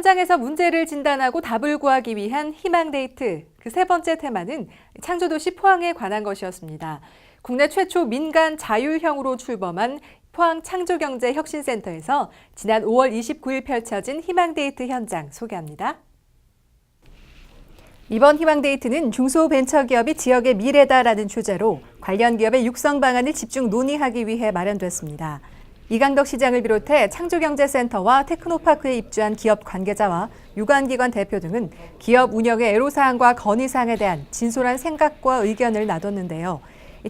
현장에서 문제를 진단하고 답을 구하기 위한 희망데이트. 그 세 번째 테마는 창조도시 포항에 관한 것이었습니다. 국내 최초 민간 자율형으로 출범한 포항 창조경제혁신센터에서 지난 5월 29일 펼쳐진 희망데이트 현장 소개합니다. 이번 희망데이트는 중소벤처기업이 지역의 미래다라는 주제로 관련 기업의 육성 방안을 집중 논의하기 위해 마련됐습니다. 이강덕 시장을 비롯해 창조경제센터와 테크노파크에 입주한 기업 관계자와 유관기관 대표 등은 기업 운영의 애로사항과 건의사항에 대한 진솔한 생각과 의견을 나눴는데요.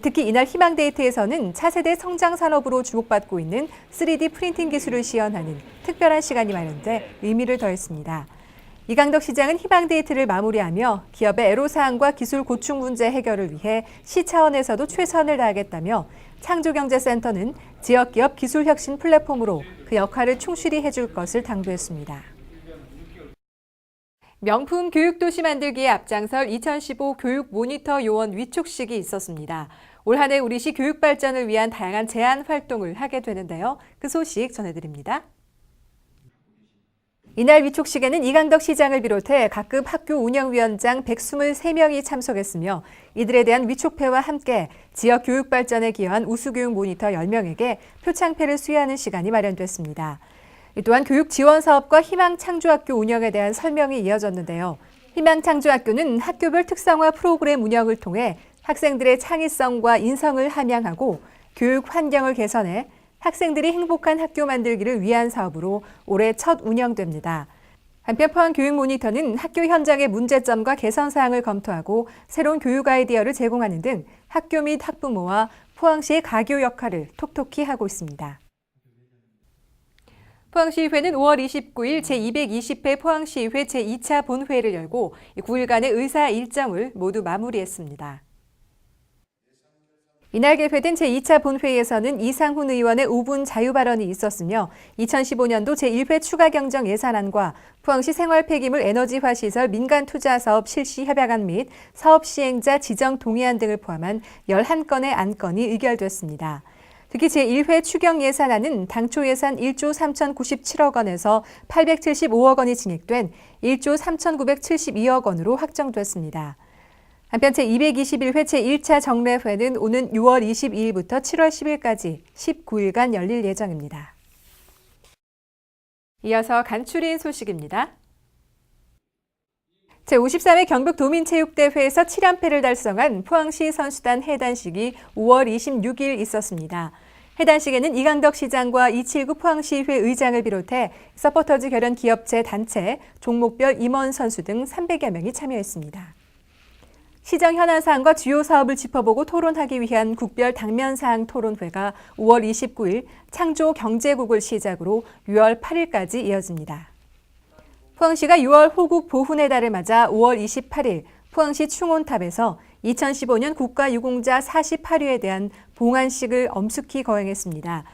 특히 이날 희망데이트에서는 차세대 성장산업으로 주목받고 있는 3D 프린팅 기술을 시연하는 특별한 시간이 마련돼 의미를 더했습니다. 이강덕 시장은 희망데이트를 마무리하며 기업의 애로사항과 기술 고충 문제 해결을 위해 시 차원에서도 최선을 다하겠다며 창조경제센터는 지역기업 기술혁신 플랫폼으로 그 역할을 충실히 해줄 것을 당부했습니다. 명품 교육도시 만들기에 앞장설 2015 교육 모니터 요원 위촉식이 있었습니다. 올 한 해 우리시 교육 발전을 위한 다양한 제안 활동을 하게 되는데요. 그 소식 전해드립니다. 이날 위촉식에는 이강덕 시장을 비롯해 각급 학교 운영위원장 123명이 참석했으며 이들에 대한 위촉패와 함께 지역 교육 발전에 기여한 우수교육 모니터 10명에게 표창패를 수여하는 시간이 마련됐습니다. 또한 교육지원사업과 희망창조학교 운영에 대한 설명이 이어졌는데요. 희망창조학교는 학교별 특성화 프로그램 운영을 통해 학생들의 창의성과 인성을 함양하고 교육 환경을 개선해 학생들이 행복한 학교 만들기를 위한 사업으로 올해 첫 운영됩니다. 한편 포항 교육 모니터는 학교 현장의 문제점과 개선 사항을 검토하고 새로운 교육 아이디어를 제공하는 등 학교 및 학부모와 포항시의 가교 역할을 톡톡히 하고 있습니다. 포항시의회는 5월 29일 제220회 포항시의회 제2차 본회의를 열고 9일간의 의사 일정을 모두 마무리했습니다. 이날 개회된 제2차 본회의에서는 이상훈 의원의 5분 자유 발언이 있었으며 2015년도 제1회 추가 경정 예산안과 포항시 생활 폐기물 에너지화 시설 민간 투자 사업 실시 협약안 및 사업 시행자 지정 동의안 등을 포함한 11건의 안건이 의결됐습니다. 특히 제1회 추경 예산안은 당초 예산 1조 3,097억 원에서 875억 원이 증액된 1조 3,972억 원으로 확정됐습니다. 한편 제221회 제1차 정례회는 오는 6월 22일부터 7월 10일까지 19일간 열릴 예정입니다. 이어서 간추린 소식입니다. 제53회 경북도민체육대회에서 7연패를 달성한 포항시 선수단 해단식이 5월 26일 있었습니다. 해단식에는 이강덕 시장과 279 포항시의회 의장을 비롯해 서포터즈 결연 기업체 단체, 종목별 임원 선수 등 300여 명이 참여했습니다. 시정 현안 사항과 주요 사업을 짚어보고 토론하기 위한 국별 당면 사항 토론회가 5월 29일 창조 경제국을 시작으로 6월 8일까지 이어집니다. 포항시가 6월 호국 보훈의 달을 맞아 5월 28일 포항시 충원탑에서 2015년 국가유공자 48위에 대한 봉안식을 엄숙히 거행했습니다.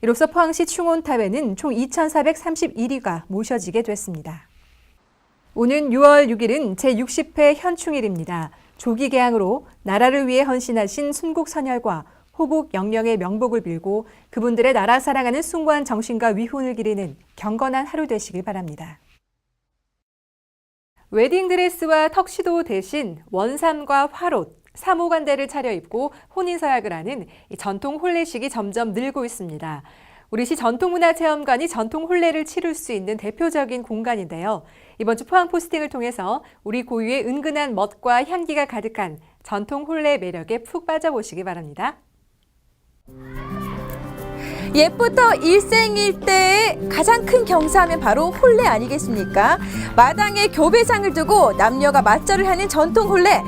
이로써 포항시 충원탑에는 총 2,431위가 모셔지게 됐습니다. 오는 6월 6일은 제60회 현충일입니다. 조기 개항으로 나라를 위해 헌신하신 순국선열과 호국 영령의 명복을 빌고 그분들의 나라 사랑하는 숭고한 정신과 위훈을 기리는 경건한 하루 되시길 바랍니다. 웨딩드레스와 턱시도 대신 원삼과 화롯, 사모관대를 차려입고 혼인서약을 하는 전통 혼례식이 점점 늘고 있습니다. 우리시 전통문화체험관이 전통 혼례를 치를 수 있는 대표적인 공간인데요. 이번 주 포항 포스팅을 통해서 우리 고유의 은근한 멋과 향기가 가득한 전통 혼례 매력에 푹 빠져보시기 바랍니다. 옛부터 일생일대의 가장 큰 경사하면 바로 혼례 아니겠습니까? 마당에 교배상을 두고 남녀가 맞절을 하는 전통 혼례.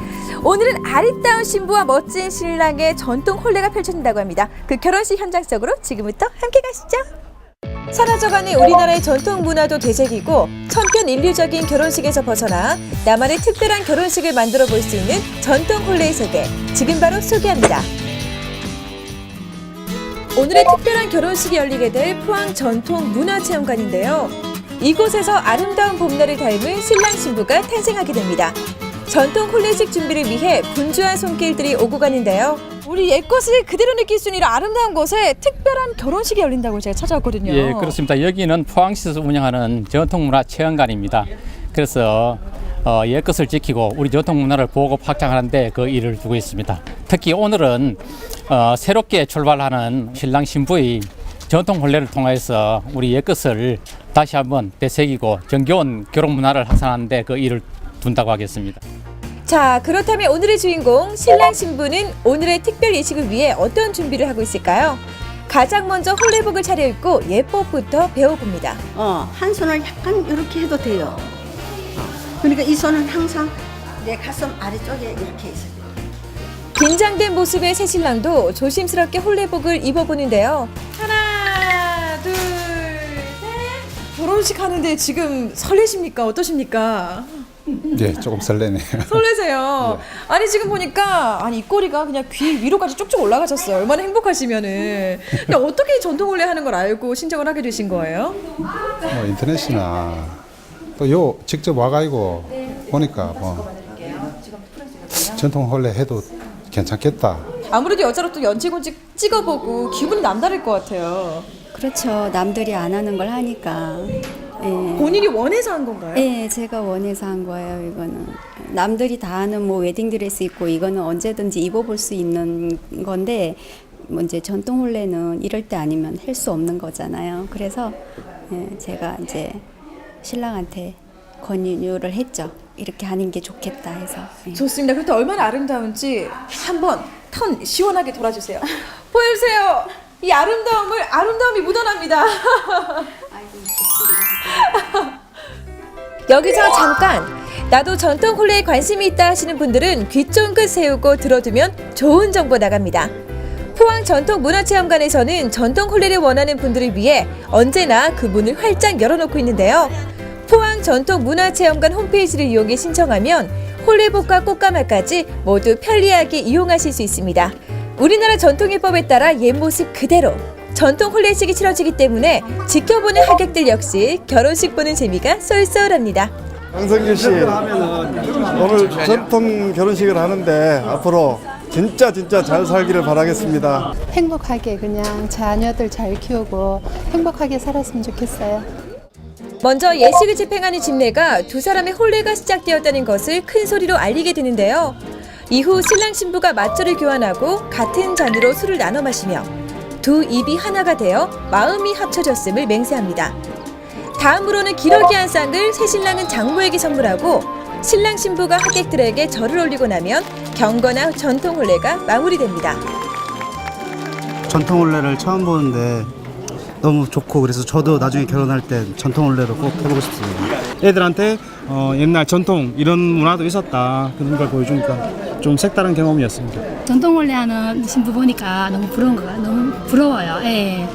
오늘은 아리따운 신부와 멋진 신랑의 전통 혼례가 펼쳐진다고 합니다. 그 결혼식 현장 속으로 지금부터 함께 가시죠. 사라져가는 우리나라의 전통 문화도 되새기고 천편일률적인 결혼식에서 벗어나 나만의 특별한 결혼식을 만들어 볼 수 있는 전통 혼례의 세계. 지금 바로 소개합니다. 오늘의 특별한 결혼식이 열리게 될 포항 전통문화체험관인데요. 이곳에서 아름다운 봄날을 닮은 신랑 신부가 탄생하게 됩니다. 전통 혼례식 준비를 위해 분주한 손길들이 오고 가는데요. 우리 옛것을 그대로 느낄 수 있는 이런 아름다운 곳에 특별한 결혼식이 열린다고 제가 찾아왔거든요. 예, 그렇습니다. 여기는 포항시에서 운영하는 전통문화체험관입니다. 그래서 옛것을 지키고 우리 전통문화를 보급 확장하는 데 그 일을 두고 있습니다. 특히 오늘은 새롭게 출발하는 신랑 신부의 전통 혼례를 통해서 우리 옛것을 다시 한번 되새기고 정겨운 결혼 문화를 확산하는 데 그 일을 둔다고 하겠습니다. 자, 그렇다면 오늘의 주인공 신랑 신부는 오늘의 특별 예식을 위해 어떤 준비를 하고 있을까요? 가장 먼저 홀레복을 차려입고 예법부터 배워봅니다. 한 손을 약간 이렇게 해도 돼요. 그러니까 이 손은 항상 내 가슴 아래쪽에 이렇게 있어요. 긴장된 모습의 새 신랑도 조심스럽게 홀레복을 입어보는데요. 하나, 둘, 셋. 결혼식 하는데 지금 설레십니까? 어떠십니까? 예, 조금 설레네요. 설레세요. 아니 지금 보니까 아니 입꼬리가 그냥 귀 위로까지 쭉쭉 올라가셨어요. 얼마나 행복하시면은. 근데 어떻게 전통 혼례 하는 걸 알고 신청을 하게 되신 거예요? 인터넷이나 또 요 직접 와가지고 보니까 뭐 전통 혼례 해도 괜찮겠다. 아무래도 여자로 또 연지곤지 찍어보고 기분이 남다를 것 같아요. 그렇죠. 남들이 안 하는 걸 하니까. 예. 본인이 원해서 한 건가요? 예, 제가 원해서 한 거예요, 이거는. 남들이 다 하는 뭐 웨딩드레스 있고 이거는 언제든지 입어볼 수 있는 건데, 뭐 이제 전통 혼례는 이럴 때 아니면 할 수 없는 거잖아요. 그래서 예, 제가 이제 신랑한테 권유를 했죠. 이렇게 하는 게 좋겠다 해서. 예. 좋습니다. 그럼 또 얼마나 아름다운지 한번 턴 시원하게 돌아주세요. 보여주세요. 이 아름다움이 묻어납니다. 여기서 잠깐 나도 전통 혼례에 관심이 있다 하시는 분들은 귀 쫑긋 세우고 들어두면 좋은 정보 나갑니다. 포항 전통문화체험관에서는 전통 혼례를 원하는 분들을 위해 언제나 그 문을 활짝 열어놓고 있는데요. 포항 전통문화체험관 홈페이지를 이용해 신청하면 혼례복과 꽃가마까지 모두 편리하게 이용하실 수 있습니다. 우리나라 전통예법에 따라 옛 모습 그대로 전통 혼례식이 치러지기 때문에 지켜보는 하객들 역시 결혼식 보는 재미가 쏠쏠합니다. 강성규 씨, 오늘 전통 결혼식을 하는데 앞으로 진짜 잘 살기를 바라겠습니다. 행복하게 그냥 자녀들 잘 키우고 행복하게 살았으면 좋겠어요. 먼저 예식을 집행하는 집례가 두 사람의 혼례가 시작되었다는 것을 큰 소리로 알리게 되는데요. 이후 신랑 신부가 맞절을 교환하고 같은 잔으로 술을 나눠 마시며 두 입이 하나가 되어 마음이 합쳐졌음을 맹세합니다. 다음으로는 기러기 한 쌍을 새 신랑은 장모에게 선물하고 신랑 신부가 하객들에게 절을 올리고 나면 경건한 전통 혼례가 마무리됩니다. 전통 혼례를 처음 보는데 너무 좋고 그래서 저도 나중에 결혼할 때 전통 혼례를 꼭 해보고 싶습니다. 애들한테 옛날 전통 이런 문화도 있었다 그런 걸 보여주니까 좀 색다른 경험이었습니다. 전통 혼례 하는 신부 보니까 너무 너무 부러워요. 예.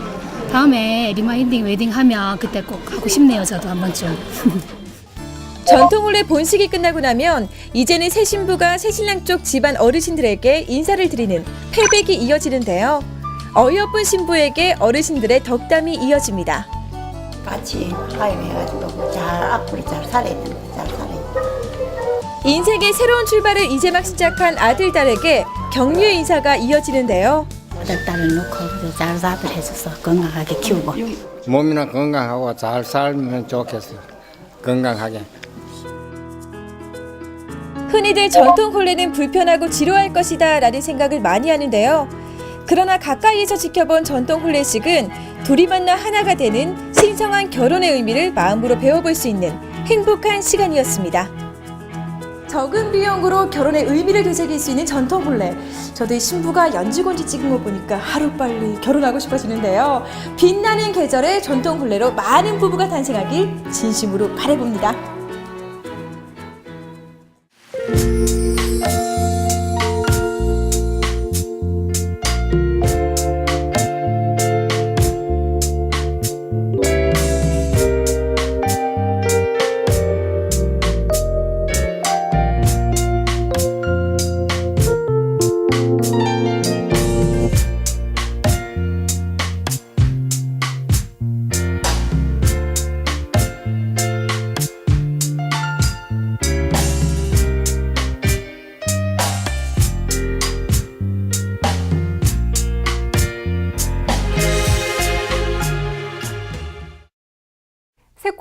다음에 리마인딩 웨딩 하면 그때 꼭 하고 싶네요. 저도 한 번쯤. 전통 혼례 본식이 끝나고 나면 이제는 새 신부가 새 신랑 쪽 집안 어르신들에게 인사를 드리는 패백이 이어지는데요. 어이없은 신부에게 어르신들의 덕담이 이어집니다. 같이 화해해가지고 잘 앞으로 잘 살아야 됩니다. 잘 살아야 인생의 새로운 출발을 이제 막 시작한 아들, 딸에게 격려 인사가 이어지는데요. 딸을 놓고 잘 사들 해줘서 건강하게 키우고 몸이나 건강하고 잘 살면 좋겠어요. 건강하게. 흔히들 전통 혼례는 불편하고 지루할 것이다 라는 생각을 많이 하는데요. 그러나 가까이에서 지켜본 전통 혼례식은 둘이 만나 하나가 되는 신성한 결혼의 의미를 마음으로 배워볼 수 있는 행복한 시간이었습니다. 적은 비용으로 결혼의 의미를 되새길 수 있는 전통 혼례. 저도 이 신부가 연지곤지 찍은 거 보니까 하루빨리 결혼하고 싶어지는데요. 빛나는 계절의 전통 혼례로 많은 부부가 탄생하길 진심으로 바라봅니다.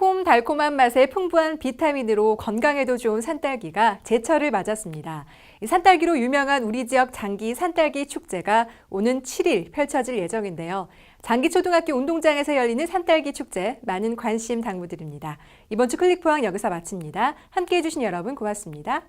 새콤달콤한 맛에 풍부한 비타민으로 건강에도 좋은 산딸기가 제철을 맞았습니다. 이 산딸기로 유명한 우리 지역 장기 산딸기 축제가 오는 7일 펼쳐질 예정인데요. 장기초등학교 운동장에서 열리는 산딸기 축제 많은 관심 당부드립니다. 이번 주 클릭포항 여기서 마칩니다. 함께해 주신 여러분 고맙습니다.